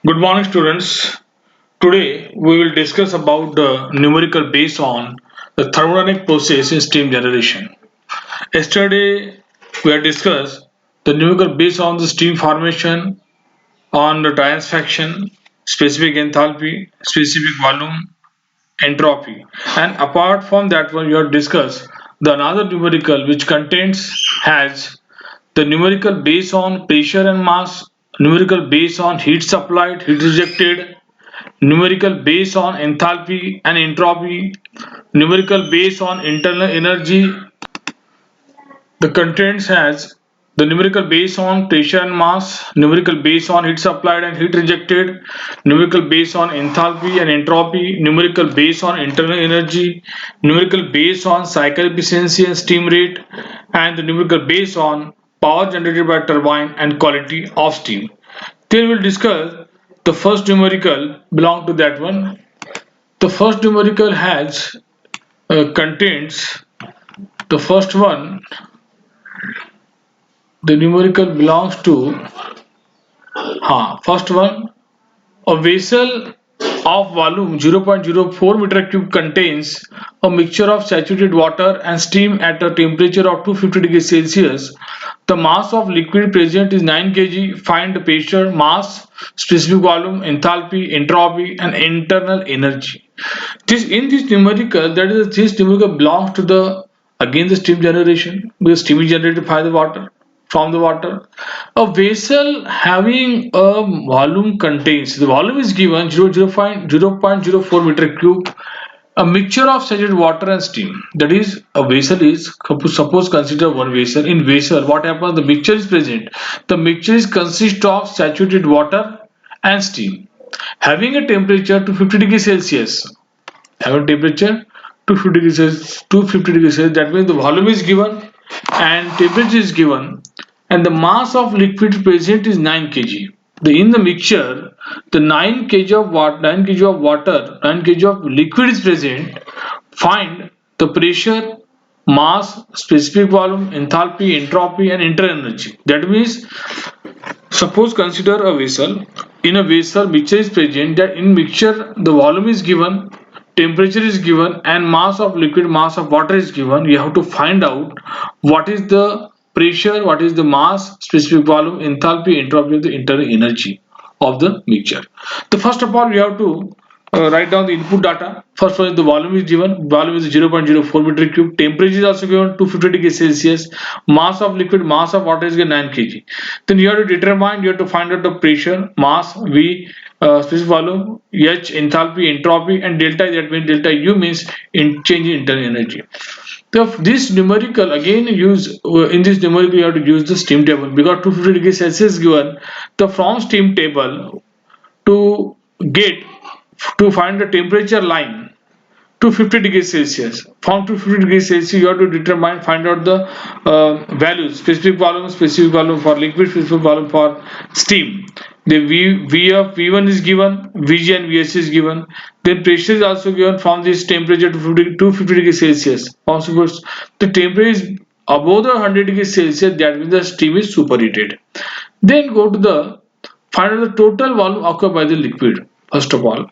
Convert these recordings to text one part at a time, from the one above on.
Good morning, students. Today we will discuss about the numerical base on the thermodynamic process in steam generation. Yesterday we had discussed the numerical base on the steam formation, on the transfaction, specific enthalpy, specific volume, entropy, and apart from that one, you have discussed the another numerical which contains has the numerical base on pressure and mass, numerical base on heat supplied, heat rejected, numerical base on enthalpy and entropy, numerical base on internal energy. The contents has the numerical base on pressure and mass, numerical base on heat supplied and heat rejected, numerical base on enthalpy and entropy, numerical base on internal energy, numerical base on cycle efficiency and steam rate, and the numerical base on power generated by turbine and quality of steam. Then we'll discuss the first numerical belong to that one. The first numerical has contains the first one. The numerical belongs to first one. A vessel of volume 0.04 meter cube contains a mixture of saturated water and steam at a temperature of 250 degrees Celsius. The mass of liquid present is 9 kg. Find the pressure, mass, specific volume, enthalpy, entropy, and internal energy. This numerical, that is this numerical belongs to the again the steam generation, because steam is generated by the water from the water. A vessel having a volume contains, the volume is given 0.04 meter cube, a mixture of saturated water and steam. That is, a vessel is, suppose consider one vessel. In vessel, what happens? The mixture is present. The mixture is consist of saturated water and steam. Having a temperature to 50 degrees Celsius. Having temperature to 50 degrees Celsius, 250 degrees Celsius. That means the volume is given and temperature is given, and the mass of liquid present is 9 kg. In the mixture, the 9 kg of water, 9 kg of liquid is present. Find the pressure, mass, specific volume, enthalpy, entropy, and internal energy. That means, suppose consider a vessel. In a vessel, mixture is present. That in mixture, the volume is given, temperature is given, and mass of liquid, mass of water is given. You have to find out what is the pressure, what is the mass, specific volume, enthalpy, entropy of the internal energy of the mixture. The first of all, we have to write down the input data. First one is the volume is given. Volume is 0.04 meter cube. Temperature is also given 250 degrees Celsius. Mass of liquid, mass of water is given 9 kg. Then you have to determine, you have to find out the pressure, mass, V, specific volume, H, enthalpy, entropy, and delta. That means delta U means change in internal energy. So this numerical again use in this numerical you have to use the steam table, because 250 degrees Celsius given. The from steam table to get to find the temperature line to 50 degrees Celsius. From 250 degrees Celsius, you have to determine, find out the values, specific volume for liquid, specific volume for steam. The V of V1 is given, Vg and Vs is given. Then pressure is also given from this temperature to 250 degrees Celsius. Suppose the temperature is above the 100 degrees Celsius, that means the steam is superheated. Then go to the find out the total volume occupied by the liquid. First of all,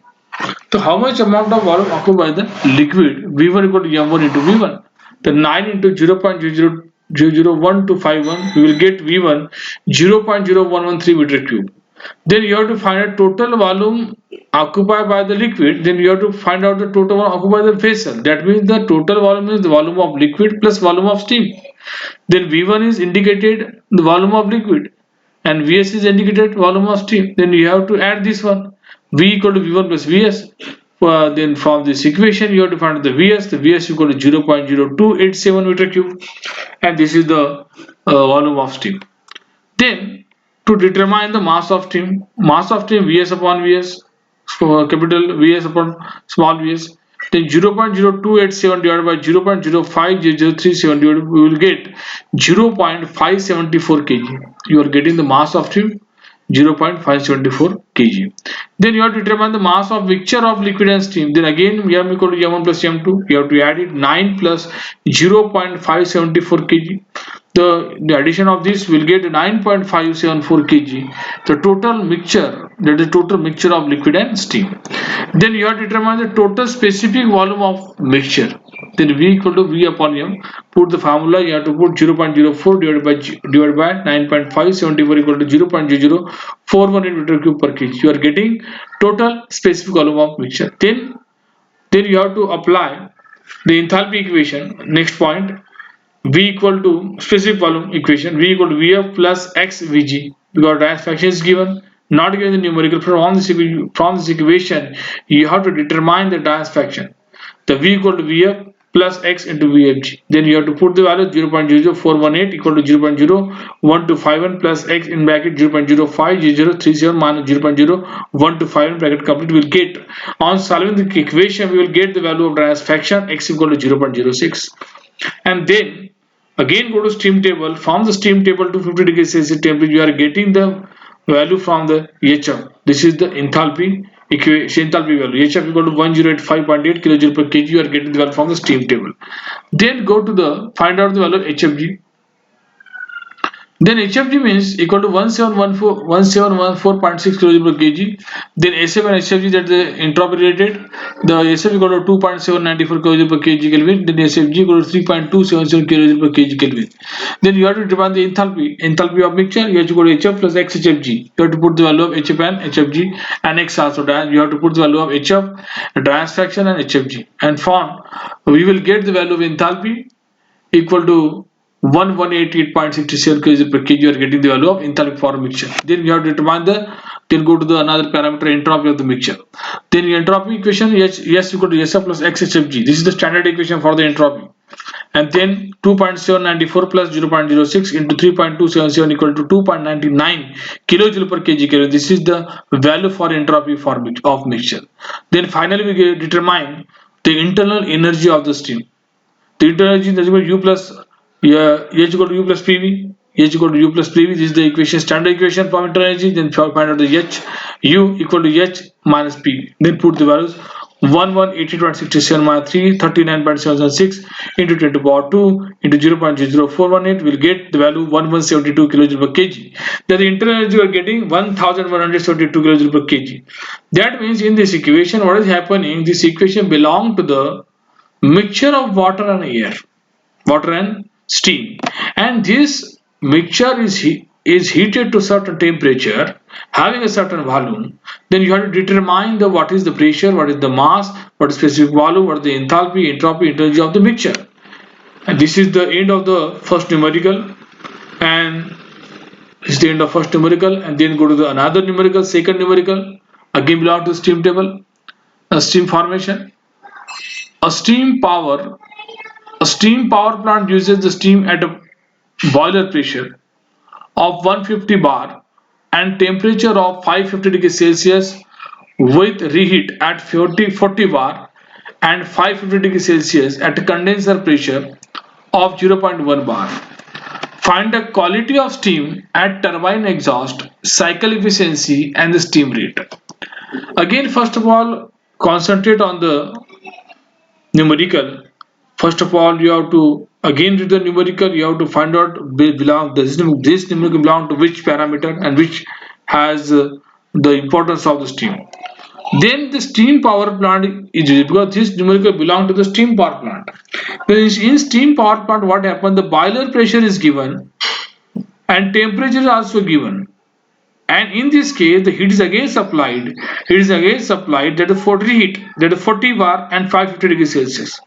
so how much amount of volume occupied by the liquid? V1 equal to M1 into V1. The 9 into 0.001 we will get V1 0.0113 meter cube. Then you have to find out total volume occupied by the liquid. Then you have to find out the total volume occupied by the vessel. That means the total volume is the volume of liquid plus volume of steam. Then V1 is indicated the volume of liquid, and Vs is indicated volume of steam. Then you have to add this one, V equal to V1 plus Vs. Then from this equation you have to find the Vs. The Vs equal to 0.0287 meter cube, and this is the volume of steam. Then to determine the mass of steam Vs upon Vs, so capital Vs upon small Vs. Then 0.0287 divided by 0.050037 divided, we will get 0.574 kg. You are getting the mass of steam 0.574 kg. Then you have to determine the mass of mixture of liquid and steam. Then again M equal to M1 plus M2. You have to add it 9 plus 0.574 kg. The addition of this will get 9.574 kg. The total mixture that is the total mixture of liquid and steam. Then you have to determine the total specific volume of mixture. Then V equal to V upon M. Put the formula, you have to put 0.04 divided by 9.574 equal to 0.00418 meter cube per kg. You are getting total specific volume of mixture. Then you have to apply the enthalpy equation. Next point, V equal to specific volume equation. V equal to Vf plus X Vg, because dynamic fraction is given, not given the numerical. From this equation, you have to determine the dynamic fraction. The V equal to Vf plus X into Vfg. Then you have to put the value 0.00418 equal to 0.01251 plus X in bracket 0.050037 minus 0.01251 bracket complete. We will get, on solving the equation, we will get the value of dynamic fraction X equal to 0.06. And then again go to steam table. From the steam table to 50 degrees Celsius temperature, you are getting the value from the HF. This is the enthalpy equation, enthalpy value. HF equal to 1085.8 kJ per kg. You are getting the value from the steam table. Then go to the find out the value of HFG. Then HFG means equal to 1714.6 kJ per kg. Then SF and HFG, that the entropy related. The SF equal to 2.794 kJ per kg Kelvin. Then SFG equal to 3.277 kJ per kg Kelvin. Then you have to define the enthalpy of mixture. You have to go to HF plus XHFG. You have to put the value of HF and HFG and X also. You have to put the value of HF, dynamic fraction and HFG. And from we will get the value of enthalpy equal to 1188.67 kg per kg. You are getting the value of enthalpy for mixture. Then you have to determine then go to the another parameter, entropy of the mixture. Then the entropy equation, S equal to SF plus XHFG. This is the standard equation for the entropy. And then 2.794 plus 0.06 into 3.277 equal to 2.99 kilojoule per kg Kelvin. This is the value for entropy of mixture. Then finally we determine the internal energy of the steam. The internal energy is equal to U plus H equal to U plus PV. H equal to U plus PV. This is the equation, standard equation for internal energy. Then find out the H, U equal to H minus PV. Then put the values 1180.67 minus 339.776 into 10 to the power 2 into 0.0418 will get the value 1172 kJ per kg. That the internal energy you are getting 1172 kJ per kg. That means in this equation, what is happening? This equation belongs to the mixture of water and air, water and steam, and this mixture is heated to certain temperature, having a certain volume. Then you have to determine what is the pressure, what is the mass, what is specific volume, what is the enthalpy, entropy, energy of the mixture. And this is the end of the first numerical, and this is the end of first numerical. And then go to the another numerical, second numerical, again belong to steam table, a steam formation. A steam power plant uses the steam at a boiler pressure of 150 bar and temperature of 550 degrees Celsius with reheat at 40 bar and 550 degrees Celsius at a condenser pressure of 0.1 bar. Find the quality of steam at turbine exhaust, cycle efficiency and the steam rate. Again, first of all, concentrate on the numerical. First of all, you have to again read the numerical. You have to find out this numerical belong to which parameter and which has the importance of the steam. Then the steam power plant is used because this numerical belong to the steam power plant. In steam power plant, what happens? The boiler pressure is given and temperature is also given. And in this case, the heat is again supplied. That is 40 heat, that is 40 bar and 550 degrees Celsius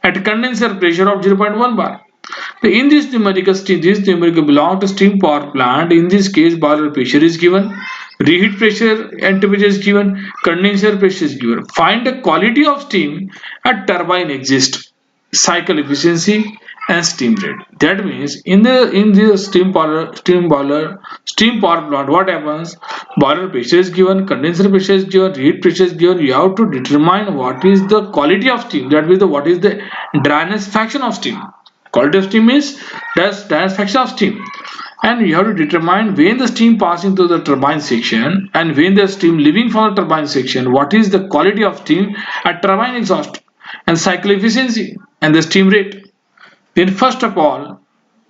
at condenser pressure of 0.1 bar. In this numerical belong to steam power plant. In this case, boiler pressure is given, reheat pressure and temperature is given, condenser pressure is given. Find the quality of steam at turbine exist, cycle efficiency and steam rate. That means in the steam power plant, what happens? Boiler pressure is given, condenser pressure is given, reheat pressure is given. You have to determine what is the quality of steam. That means what is the dryness fraction of steam. Quality of steam is dryness fraction of steam. And you have to determine when the steam passing through the turbine section and when the steam leaving from the turbine section, what is the quality of steam at turbine exhaust and cycle efficiency and the steam rate. Then first of all,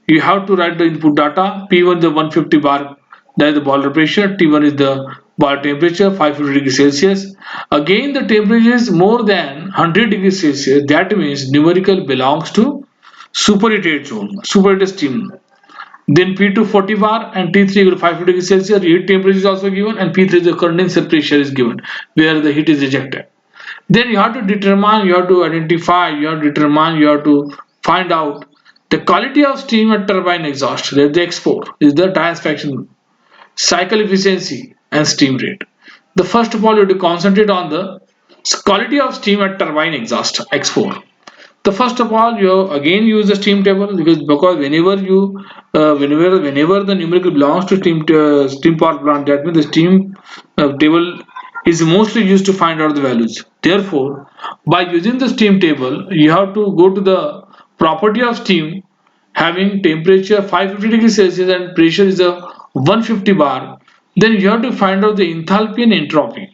you have to write the input data. P1 is the 150 bar, that is the boiler pressure. T1 is the bar temperature 550 degrees Celsius. Again, the temperature is more than 100 degrees Celsius. That means numerical belongs to superheated zone, superheated steam. Then P2 40 bar and T3 equal to 550 degrees Celsius. Heat temperature is also given, and P3 the condenser pressure is given where the heat is ejected. Then you have to determine, you have to identify, you have to determine, you have to find out the quality of steam at turbine exhaust. That's the X4 is the transfaction, cycle efficiency, and steam rate. The first of all, you have to concentrate on the quality of steam at turbine exhaust X4. The first of all, you again use the steam table, because whenever you whenever the numerical belongs to steam power plant, that means the steam table is mostly used to find out the values. Therefore, by using the steam table, you have to go to the property of steam having temperature 550 degrees Celsius and pressure is a 150 bar. Then you have to find out the enthalpy and entropy.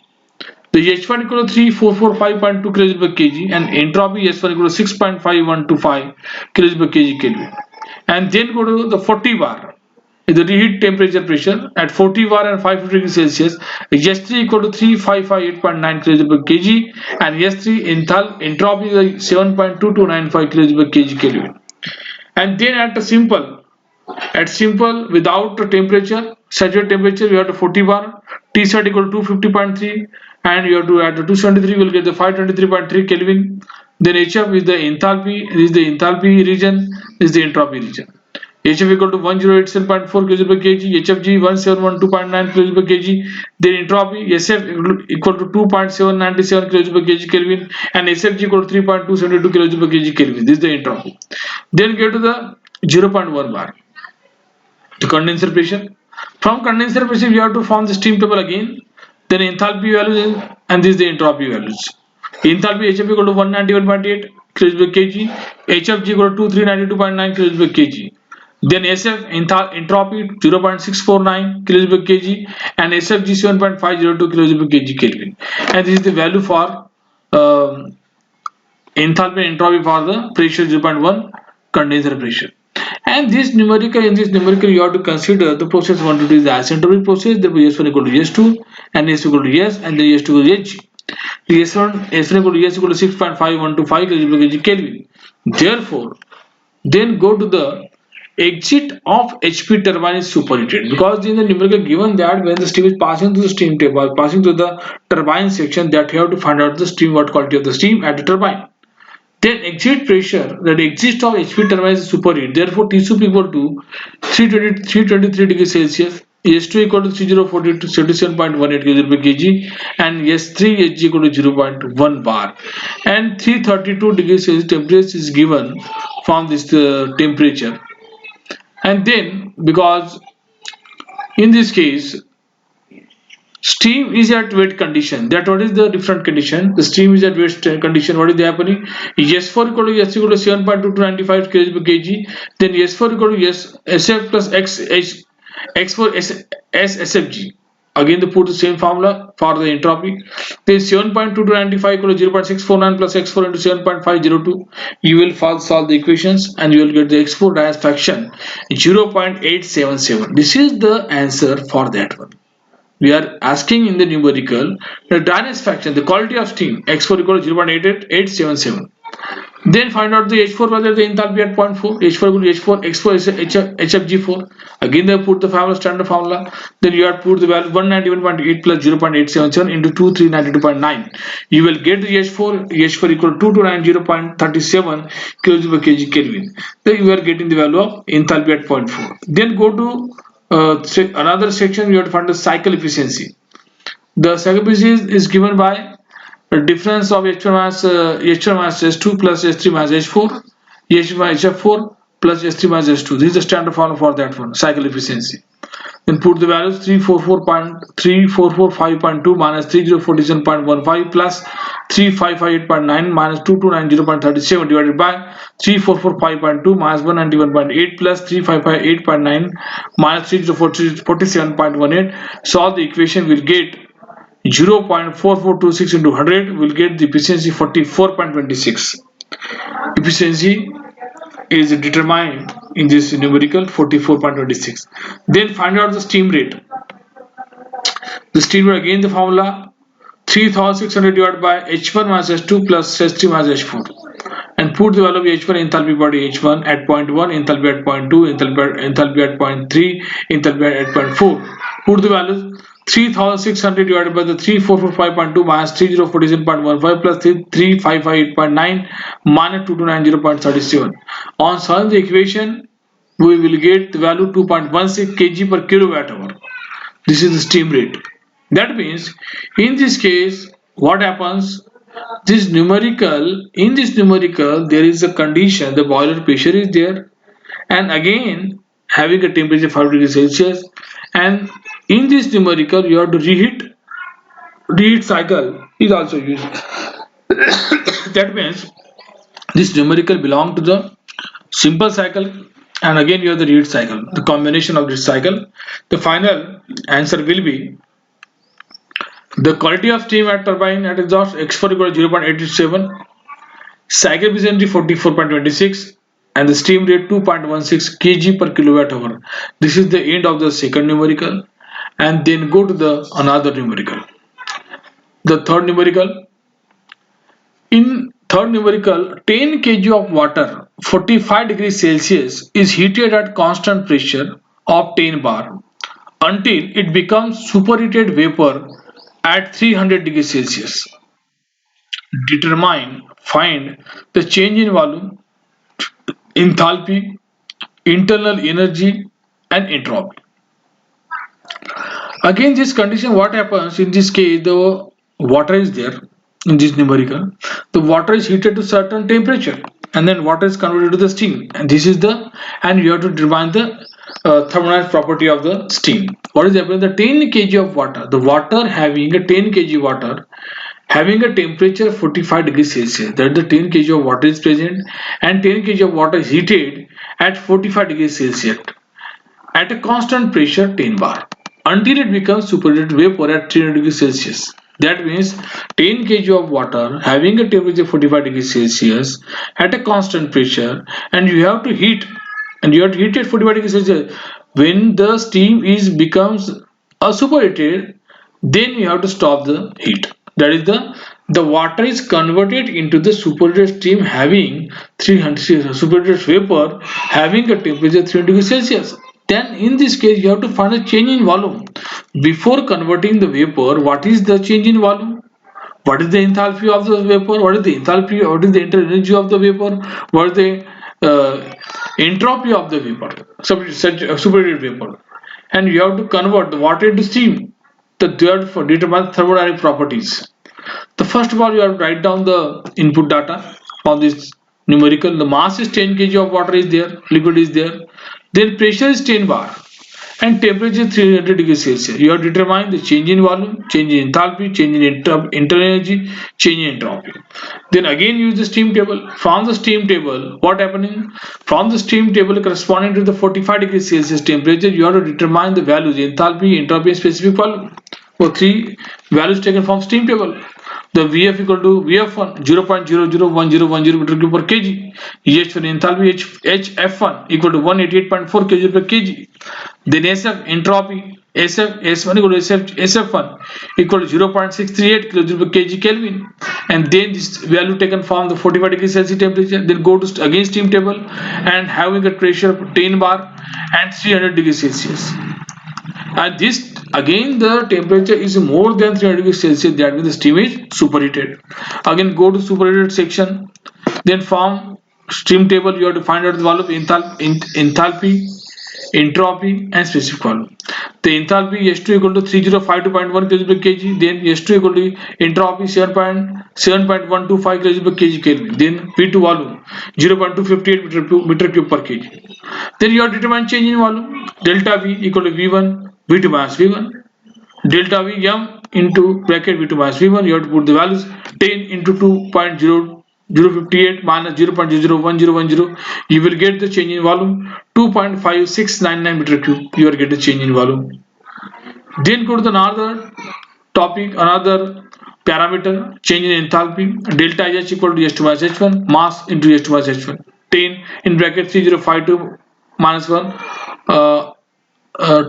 The H1 equal to 3445.2 kJ per kg and entropy S1 equal to 6.5125 kJ per kg Kelvin. And then go to the 40 bar. The reheat temperature pressure at 40 bar and 550 degrees Celsius. S3 equal to 3558.9 kJ per kg and S3 entropy is 7.2295 kJ per kg Kelvin. And then at simple without the temperature, saturated temperature, you have to 40 bar, T sat equal to 250.3, and you have to add the 273, you will get the 523.3 Kelvin. Then HF is the enthalpy region, is the entropy region. HF equal to 1087.4 kJ per kg, HFG 1712.9 kJ per kg. Then entropy SF equal to 2.797 kJ per kg Kelvin, and SFG equal to 3.272 kJ per kg Kelvin. This is the entropy. Then get to the 0.1 bar, the condenser pressure. From condenser pressure, you have to form the steam table again. Then enthalpy values and this is the entropy values. Enthalpy HF equal to 191.8 kJ per kg, HFG equal to 2392.9 kJ per kg. Then SF entropy 0.649 kJ per kg and SFG 7.502 kJ per kg Kelvin. And this is the value for enthalpy and entropy for the pressure 0.1 condenser pressure. And in this numerical you have to consider the process 1 to 2 is the asymptotic process. Therefore S1 equal to S2 and S equal to S and then S2 equal to H. S1 equal to S equal to 6.5125 kJ per kg Kelvin. Therefore, then go to the exit of HP turbine is superheated, because in the numerical given that when the steam is passing through the steam table, passing through the turbine section, that you have to find out the steam, what quality of the steam at the turbine. Then exit pressure, that exit of HP turbine is superheated. Therefore, T soup equal to 323 degrees Celsius, S2 equal to 3047.18 kJ per kg, and S3 Hg equal to 0.1 bar. And 332 degrees Celsius temperature is given from this temperature. And then, because in this case steam is at wet condition, that what is the different condition, the steam is at wet condition, what is the happening, S4 equal to S equal to 7.2295 kg per kg. Then S4 equal to S SF plus X4 SFG. Again, they put the same formula for the entropy. Then 7.2295 equal to 0.649 plus X4 into 7.502. You will solve the equations and you will get the X4 disfaction 0.877. This is the answer for that one. We are asking in the numerical the dryness fraction, the quality of steam, X4 equal to 0.877. Then find out the H4 value, the enthalpy at 0.4, H4 equal to H4, X4 HFG4. Again they put the formula, standard formula. Then you have to put the value 191.8 plus 0.877 into 2392.9. You will get the H4 equal to 2290.37 kJ per kg Kelvin. Then you are getting the value of enthalpy at 0.4. Then go to another section, you have to find the cycle efficiency. The cycle efficiency is given by the difference of H1 minus S2 plus S3 minus H4, HF4 plus S3 minus S2. This is the standard formula for that one, cycle efficiency. Then put the values 3445.2 minus 3047.15 plus 3558.9 minus 2290.37 divided by 3445.2 minus 191.8 plus 3558.9 minus 3047.18. Solve the equation, will get 0.4426 into 100, will get the efficiency 44.26. Efficiency is determined in this numerical 44.26. Then find out the steam rate. The steam rate, again the formula 3600 divided by H1 minus H2 plus H3 minus H4, and put the value of H1 enthalpy body H1 at point 1, enthalpy at point 2, enthalpy at point 3, enthalpy at point 4. Put the values 3600 divided by the 3445.2 minus 3047.15 plus 3558.9 minus 2290.37. On solving the equation, we will get the value 2.16 kg per kilowatt hour. This is the steam rate. That means in this case, what happens? In this numerical, there is a condition, the boiler pressure is there, and again having a temperature 5 degrees Celsius, and in this numerical you have to reheat cycle is also used. That means this numerical belong to the simple cycle, and again you have the reheat cycle, the combination of this cycle. The final answer will be the quality of steam at turbine at exhaust X4 equal to 0.87, cycle efficiency 44.26, and the steam rate 2.16 kg per kilowatt hour. This is the end of the second numerical, and then go to the another numerical. The third numerical. In third numerical, 10 kg of water 45 degrees Celsius is heated at constant pressure of 10 bar until it becomes superheated vapor at 300 degrees Celsius. Find the change in volume, enthalpy, internal energy, and entropy. Again, this condition, what happens in this case, the water is there in this numerical. The water is heated to certain temperature, and then water is converted to the steam. And this is the, and you have to determine the thermodynamic property of the steam. What is happening? The 10 kg of water, the water having a 10 kg water having a temperature 45 degrees Celsius, that the 10 kg of water is present, and 10 kg of water is heated at 45 degrees Celsius at a constant pressure 10 bar until it becomes superheated vapor at 300 degrees Celsius. That means 10 kg of water having a temperature 45 degrees Celsius at a constant pressure, and you have to heat, and you have to heat at 45 degrees Celsius. When the steam is becomes superheated, then you have to stop the heat. That is the water is converted into the superheated steam having 300 superheated vapor having a temperature 300 degrees Celsius. Then in this case you have to find a change in volume. Before converting the vapor, what is the change in volume? What is the enthalpy of the vapor? What is the enthalpy? What is the internal energy of the vapor? What is the entropy of the vapor? Superheated vapor. And you have to convert the water into steam. You have to determine thermodynamic properties. The first of all, you have to write down the input data on this numerical. The mass is 10 kg of water is there, liquid is there. Then pressure is 10 bar and temperature 300 degrees Celsius. You have to determine the change in volume, change in enthalpy, change in internal energy, change in entropy. Then again use the steam table. From the steam table, what happening? From the steam table corresponding to the 45 degrees Celsius temperature, you have to determine the values enthalpy, entropy, and specific volume. For three values taken from steam table. The Vf equal to Vf1 0.001010 meter cube per kg. H1 enthalpy HF1 equal to 188.4 kg per kg. Then SF entropy S1 equal to SF1 equal to 0.638 kg per kg Kelvin. And then this value taken from the 45 degrees Celsius temperature. Then go to again steam table and having a pressure of 10 bar and 300 degrees Celsius. And this again the temperature is more than 300 degrees Celsius, that means the steam is superheated. Again go to superheated section, then from steam table you have to find out the value of enthalpy, entropy, and specific volume. The enthalpy S2 equal to 3052.1 kg per kg, then S2 equal to entropy 7.125 kg per kg Kelvin, then V2 volume 0.258 meter cube per kg. Then you have to determine change in volume. Delta V equal to V1 V2 minus V1. Delta V M into bracket V2 minus V1. You have to put the values 10 into 2.0058 minus 0.001010. You will get the change in volume 2.5699 meter cube. You will get the change in volume. Then go to another topic, another parameter, change in enthalpy. Delta H equal to S2 minus H1, mass into S2 minus H1. 10 in bracket 3052 minus 1,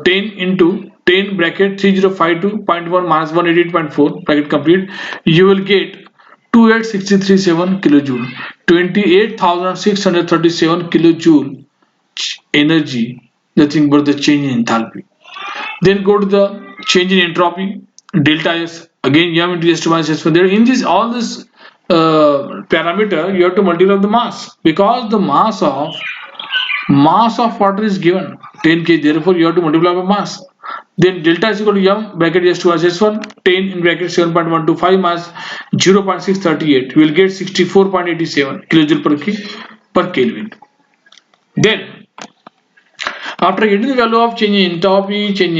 10 into 10 bracket 3052.1 minus 188.4 bracket complete, you will get 28637 kilojoule, 28,637 kilojoule energy, nothing but the change in enthalpy. Then go to the change in entropy, delta S, again m into s to minus s1. There in this all this parameter you have to multiply the mass, because the mass of water is given 10 kg, therefore you have to multiply by mass. Then delta is equal to m bracket s2 minus s1, 10 in bracket 7.125 minus 0.638, we will get 64.87 kilojoule per Kelvin. Then after getting the value of change in enthalpy, change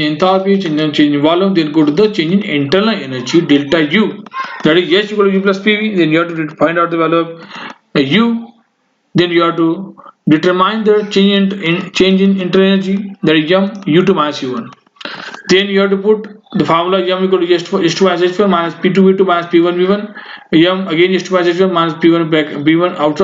in volume, then go to the change in internal energy delta U, that is H equal to U plus PV. Then you have to find out the value of U. Then you have to determine the change in internal energy, that is M U2 minus U1. Then you have to put the formula M equal to S2 minus H1 minus P2 V2 minus P1 V1. M again S2 minus H1 minus P1 B1 out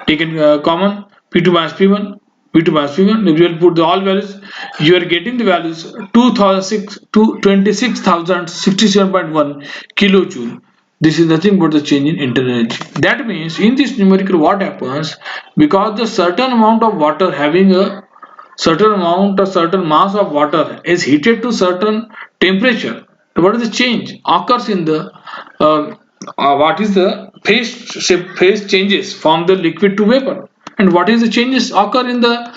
taken common, P2 minus P1 V2 minus V1. If you will put the all values, you are getting the values 26,067.1 kilojoule. This is nothing but the change in internal energy. That means in this numerical what happens, because the certain amount of water having a certain mass of water is heated to certain temperature, what is the change occurs in the what is the phase changes from the liquid to vapor, and what is the changes occur in the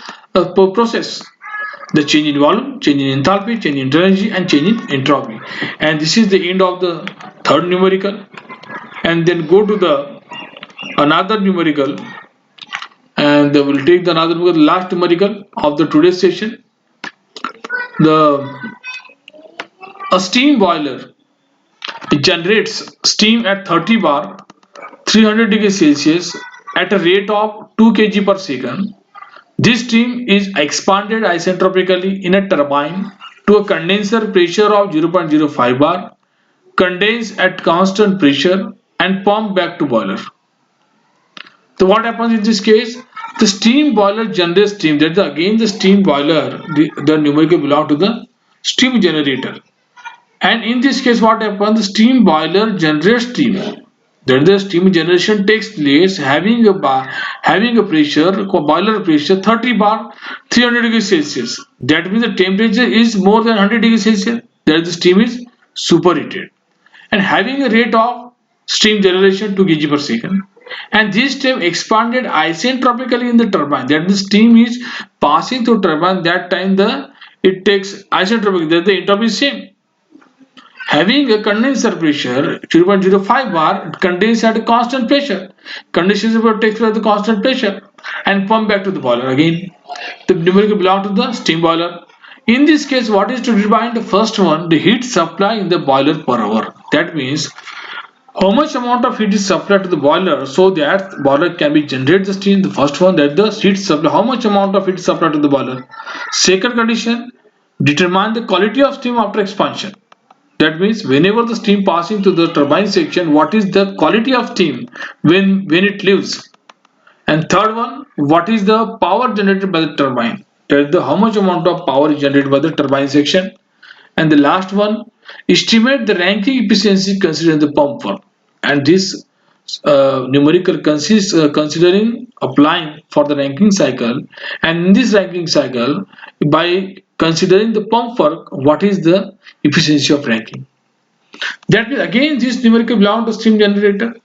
process, the change in volume, change in enthalpy, change in energy, and change in entropy. And this is the end of the third numerical. And then go to the another numerical, and we'll take the another numerical, last numerical of the today's session. The A steam boiler generates steam at 30 bar 300 degrees Celsius at a rate of 2 kg per second. This steam is expanded isentropically in a turbine to a condenser pressure of 0.05 bar, condensed at constant pressure, and pumped back to boiler. So what happens in this case? The steam boiler generates steam. That is again the steam boiler. The numerical belong to the steam generator. And in this case, what happens? The steam boiler generates steam. Then the steam generation takes place having a pressure, boiler pressure 30 bar 300 degrees Celsius. That means the temperature is more than 100 degrees Celsius. That the steam is superheated and having a rate of steam generation 2 kg per second. And this steam expanded isentropically in the turbine. That the steam is passing through turbine. That time it takes isentropic. That the entropy is same. Having a condenser pressure 0.05 bar, it condenses at a constant pressure. Condensation takes place at the constant pressure and pump back to the boiler again. The numerical belong to the steam boiler. In this case, what is to determine the first one? The heat supply in the boiler per hour. That means how much amount of heat is supplied to the boiler so that boiler can be generate the steam. The first one, that the heat supply, how much amount of heat is supplied to the boiler. Second condition, determine the quality of steam after expansion. That means whenever the steam passing to the turbine section, what is the quality of steam when it leaves. And third one, what is the power generated by the turbine. That is how much amount of power is generated by the turbine section. And the last one, estimate the Rankine efficiency considering the pump work. And this numerical consists considering applying for the Rankine cycle. And in this Rankine cycle, by considering the pump work, what is the efficiency of Rankine. That means again this numerical belong to steam generator.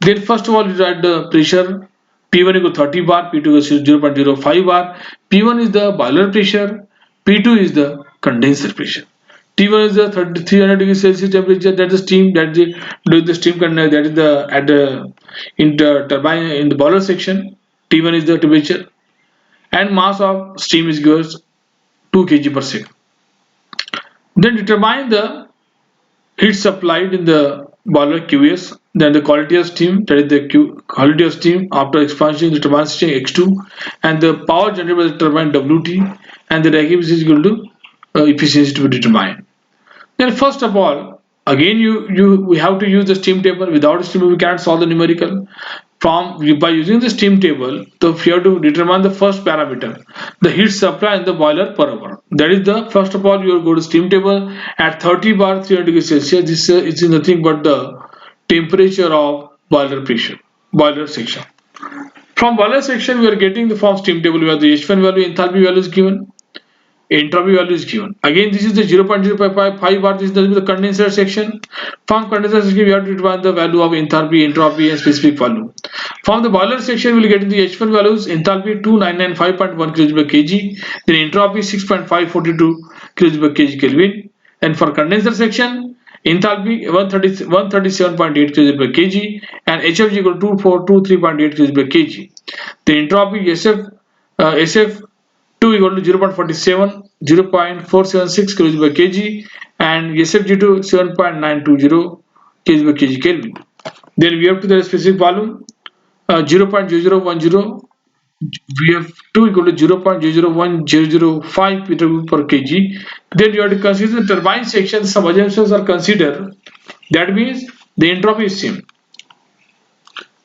Then first of all you write the pressure. P1 equal 30 bar, P2 is 0.05 bar. P1 is the boiler pressure, P2 is the condenser pressure. T1 is the 300 degrees Celsius temperature, that is the steam that the steam condenser, that is the at the in the turbine in the boiler section. T1 is the temperature and mass of steam is given 2 kg per second. Then determine the heat supplied in the boiler QS, then the quality of steam, that is the quality of steam after expansion in the turbine system X2, and the power generated by the turbine WT, and the Rankine is equal to efficiency to be determined. Then first of all, again we have to use the steam table. Without steam we cannot solve the numerical. By using the steam table, the you have to determine the first parameter, the heat supply in the boiler per hour. That is the first of all, you will go to steam table at 30 bar 300 degrees Celsius. This is nothing but the temperature of boiler pressure, boiler section. From boiler section, we are getting the from steam table where the H1 value, enthalpy value is given, entropy value is given. Again, this is the 0.055 bar. This is the condenser section. From condenser section, we have to determine the value of enthalpy, entropy, and specific value. From the boiler section, we will get the H1 values: enthalpy 2995.1 kJ per kg, then entropy 6.542 kJ per kg Kelvin. And for condenser section, enthalpy 137.8 kJ per kg and HFG equal to 2423.8 kJ per kg. The entropy SF2 equal to 0.47, 0.476 kJ per kg and SFG2 7.920 kJ per kg Kelvin. Then we have to the specific volume 0.0010, VF2 equal to 0.001005 meter cube per kg. Then you have to consider the turbine section. Some assumptions are considered. That means the entropy is same.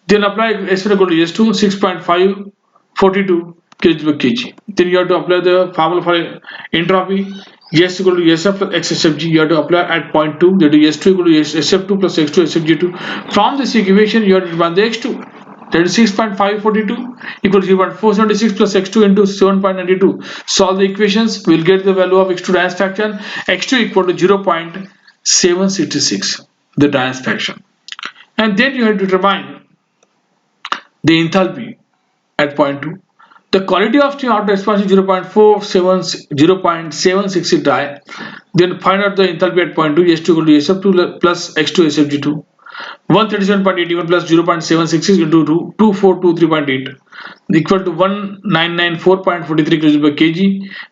Then apply S1 equal to S2 6.542 kg per kg. Then you have to apply the formula for entropy. S equal to SF plus XSFG. You have to apply at point 2. That is S2 equal to SF2 plus X2 SFG2. From this equation, you have to determine the X2. That is 6.542 equals 0.476 plus x2 into 7.92. Solve the equations. We will get the value of x2 Dion's fraction. X2 equal to 0.766, the Dion's fraction. And then you have to determine the enthalpy at point 2. The quality of steam after expansion 0.766 die. Then find out the enthalpy at point 2. S2 equal to SF2 plus x2 SFG2. 137.81 plus 0.766 into 2423.8 equal to 1994.43 kJ per kg.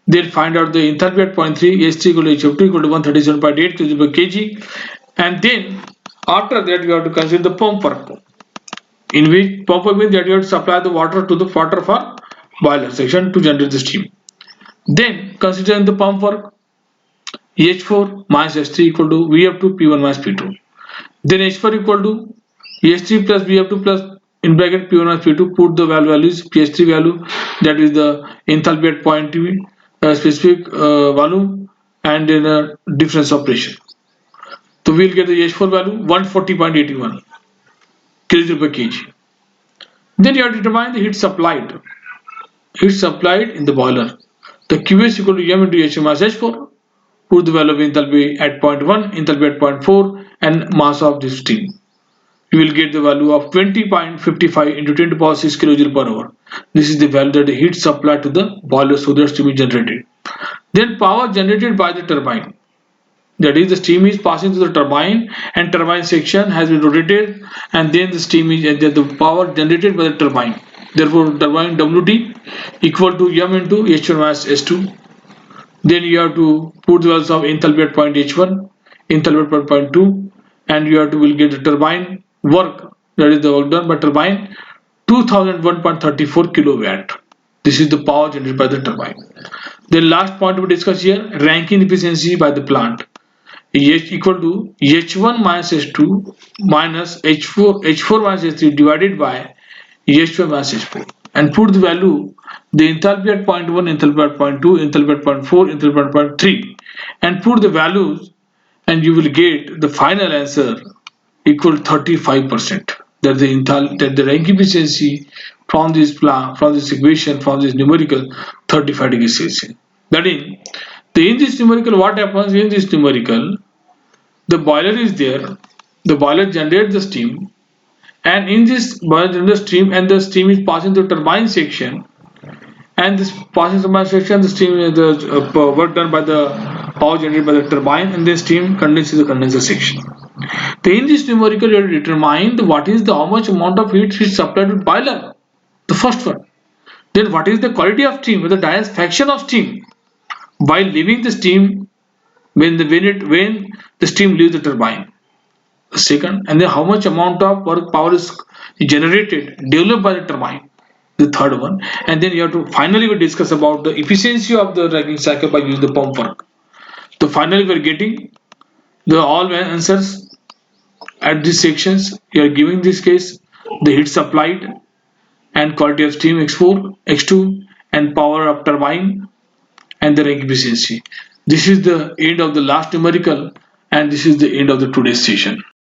Then find out the enthalpy at point 3. S3 equal to HF2 equal to 137.8 kJ per kg. And then after that you have to consider the pump work, in which pump work means that you have to supply the water to the water for boiler section to generate the steam. Then considering the pump work, H4 minus S3 equal to VF2 P1 minus P2. Then H4 equal to H3 plus VF2 plus in bracket P1 minus P2. Put the values, PS3 value, that is the enthalpy at point T, specific volume, and then difference of pressure. So we will get the H4 value 140.81 kJ per kg. Then you have to determine the heat supplied. Heat supplied in the boiler. The QS equal to M into H minus H4. Put the value of enthalpy at point 1, enthalpy at point 4, and mass of this steam. You will get the value of 20.55 into 10 to the power 6 kJ per hour. This is the value that the heat supplied to the boiler so that steam is generated. Then power generated by the turbine. That is, the steam is passing through the turbine and turbine section has been rotated, and then the steam is the power generated by the turbine. Therefore, turbine WT equal to M into H1 minus S2. Then you have to put the values of enthalpy at point H1, enthalpy at point 2, and you have to will get the turbine work, that is the work done by turbine, 2001.34 kilowatt. This is the power generated by the turbine. The last point we discuss here, Rankine efficiency by the plant. H equal to H1 minus H2 minus H4 minus H3 divided by H1 minus H4, and put the value, the enthalpy at point 1, enthalpy at point 2, enthalpy at point 4, enthalpy at point 3, and put the values, and you will get the final answer equal to 35%. That the Rankine efficiency from this equation, from this numerical, 35 degrees Celsius. That in this numerical, what happens in this numerical? The boiler is there. The boiler generates the steam, and in this boiler generates steam, and the steam is passing through turbine section. And this passing turbine section, the steam, the work done by the power generated by the turbine, and the steam condenses the condenser section. So in this numerical, you have to determine what is the how much amount of heat is supplied to boiler, the first one. Then what is the quality of steam, the Dion's fraction of steam while leaving the steam when the steam leaves the turbine. Second, and then how much amount of work power is generated, developed by the turbine. The third one, and then you have to finally we discuss about the efficiency of the Rankine cycle by using the pump work. So finally we are getting the all answers at these sections. You are giving this case the heat supplied and quality of steam X4, X2 and power of turbine and the rank efficiency. This is the end of the last numerical and this is the end of the today's session.